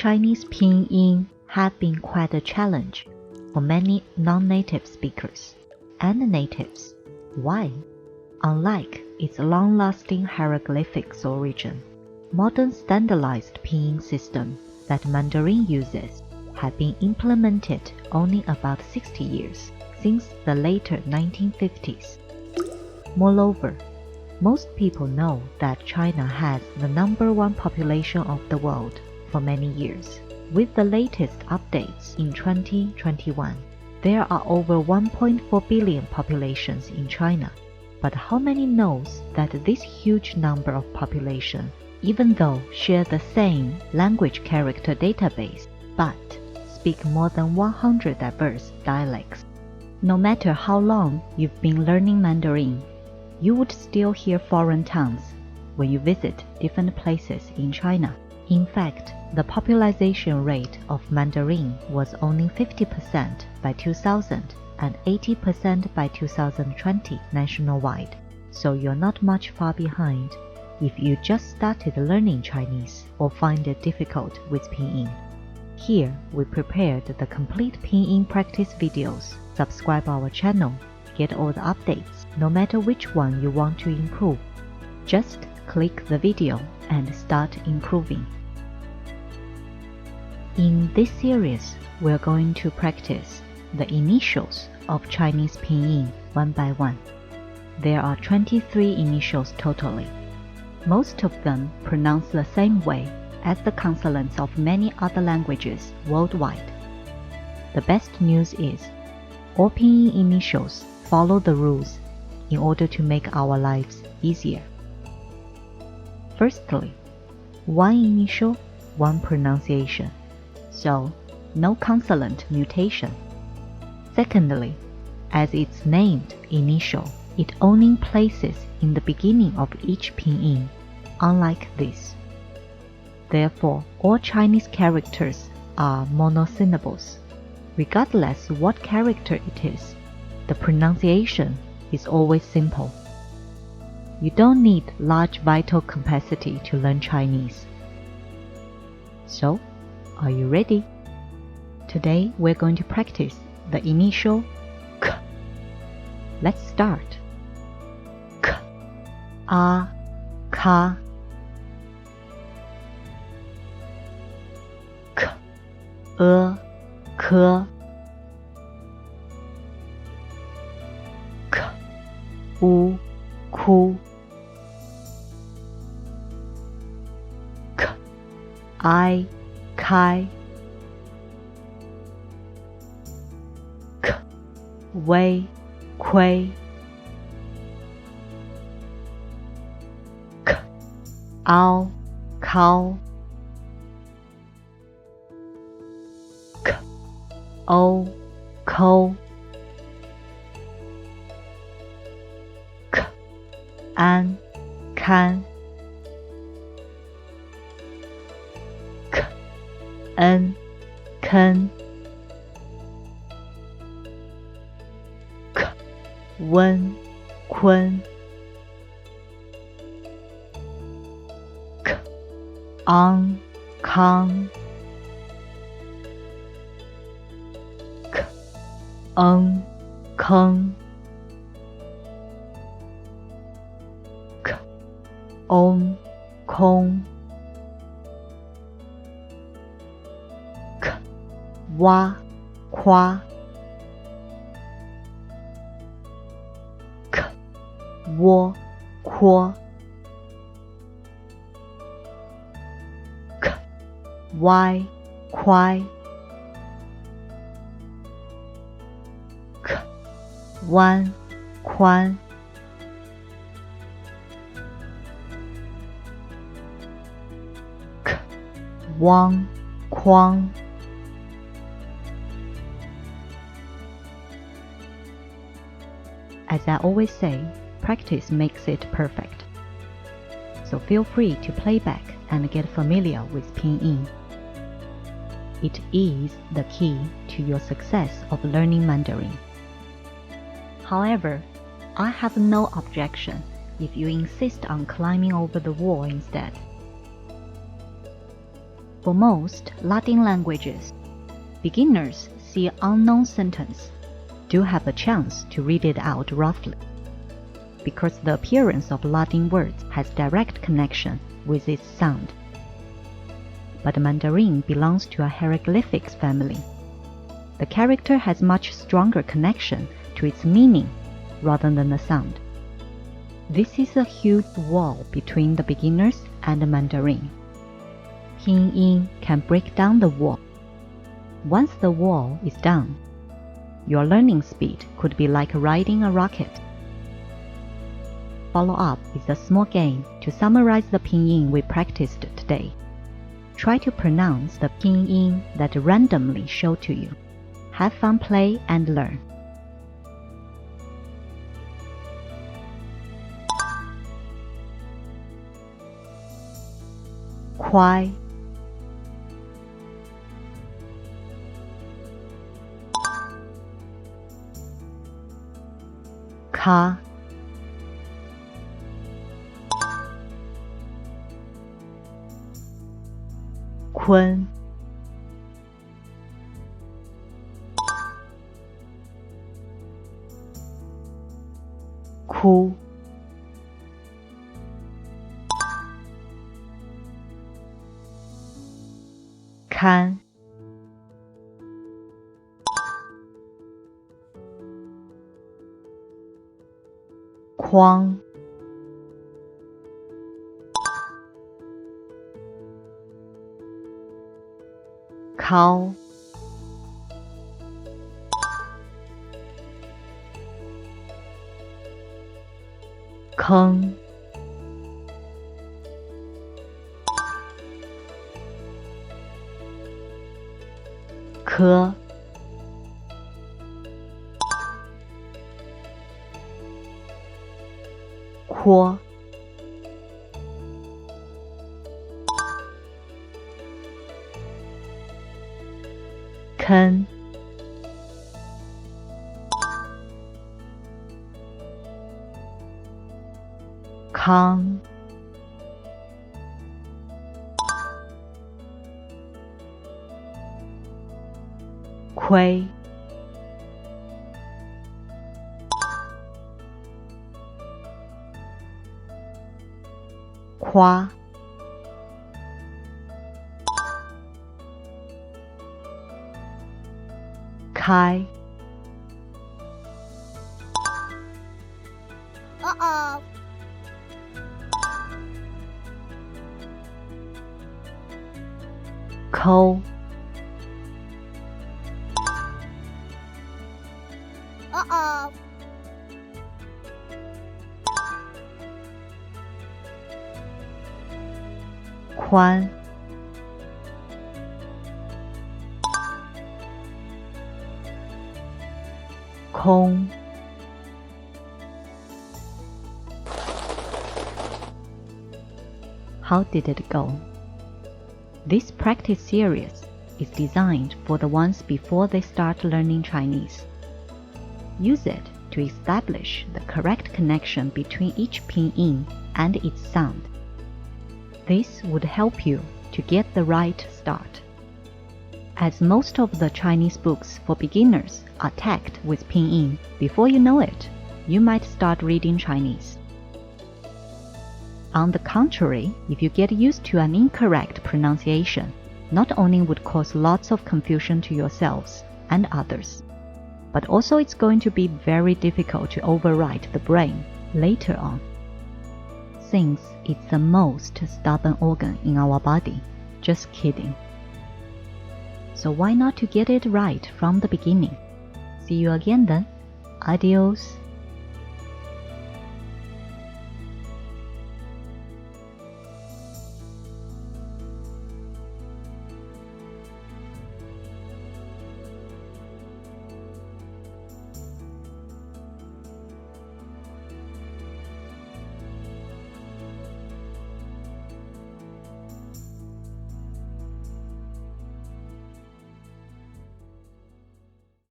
Chinese pinyin have been quite a challenge for many non-native speakers and natives. Why? Unlike its long-lasting hieroglyphics origin, modern standardized pinyin system that Mandarin uses have been implemented only about 60 years since the later 1950s. Moreover, most people know that China has the #1 population of the world for many years. With the latest updates in 2021, there are over 1.4 billion populations in China. But how many knows that this huge number of population, even though share the same language character database, but speak more than 100 diverse dialects? No matter how long you've been learning Mandarin, you would still hear foreign tongues when you visit different places in China. In fact, the popularization rate of Mandarin was only 50% by 2000 and 80% by 2020 nationwide, so you're not much far behind if you just started learning Chinese or find it difficult with pinyin. Here, we prepared the complete pinyin practice videos. Subscribe our channel, get all the updates, no matter which one you want to improve. Just click the video and start improving. In this series, we're going to practice the initials of Chinese pinyin one by one. There are 23 initials totally. Most of them pronounce the same way as the consonants of many other languages worldwide. The best news is, all pinyin initials follow the rules in order to make our lives easier. Firstly, one initial, one pronunciation, so no consonant mutation. Secondly, as it's named initial, it only places in the beginning of each pinyin, unlike this. Therefore, all Chinese characters are monosyllables. Regardless what character it is, the pronunciation is always simple. You don't need large vital capacity to learn Chinese. So, are you ready? Today we're going to practice the initial K. Let's start. K, A, Ka. K, K. K, U, Ku. K, I, Kai. K, Wei, Kui. K, Ao, Kao. K, O, Ko. K, An, Kan. K, En, Ken. K, Wen, Kun. K, Ang, Kang. K, Ng, Keng. K, Ong, Kong. K, Wa, Kwa. K, Wo, Quo. K, Y, Quai. K, Wan, Quan. K, Wang, Quang. As I always say, practice makes it perfect. So feel free to play back and get familiar with pinyin. It is the key to your success of learning Mandarin. However, I have no objection if you insist on climbing over the wall instead. For most Latin languages, beginners see an unknown sentence, do have a chance to read it out roughly, because the appearance of Latin words has direct connection with its sound. But Mandarin belongs to a hieroglyphics family. The character has much stronger connection to its meaning rather than the sound. This is a huge wall between the beginners and the Mandarin. Pinyin can break down the wall. Once the wall is down, your learning speed could be like riding a rocket. Follow up is a small game to summarize the pinyin we practiced today. Try to pronounce the pinyin that randomly show to you. Have fun, play, and learn. 快 卡 坤 哭 看 框 靠 坑 科 豁 坑 康 亏 夸 开 抠 宽 空 How did it go? This practice series is designed for the ones before they start learning Chinese. Use it to establish the correct connection between each pinyin and its sound. This would help you to get the right start. As most of the Chinese books for beginners are tagged with pinyin, before you know it, you might start reading Chinese. On the contrary, if you get used to an incorrect pronunciation, not only would cause lots of confusion to yourselves and others, but also it's going to be very difficult to override the brain later on, since it's the most stubborn organ in our body. Just kidding. So why not to get it right from the beginning? See you again then. Adios.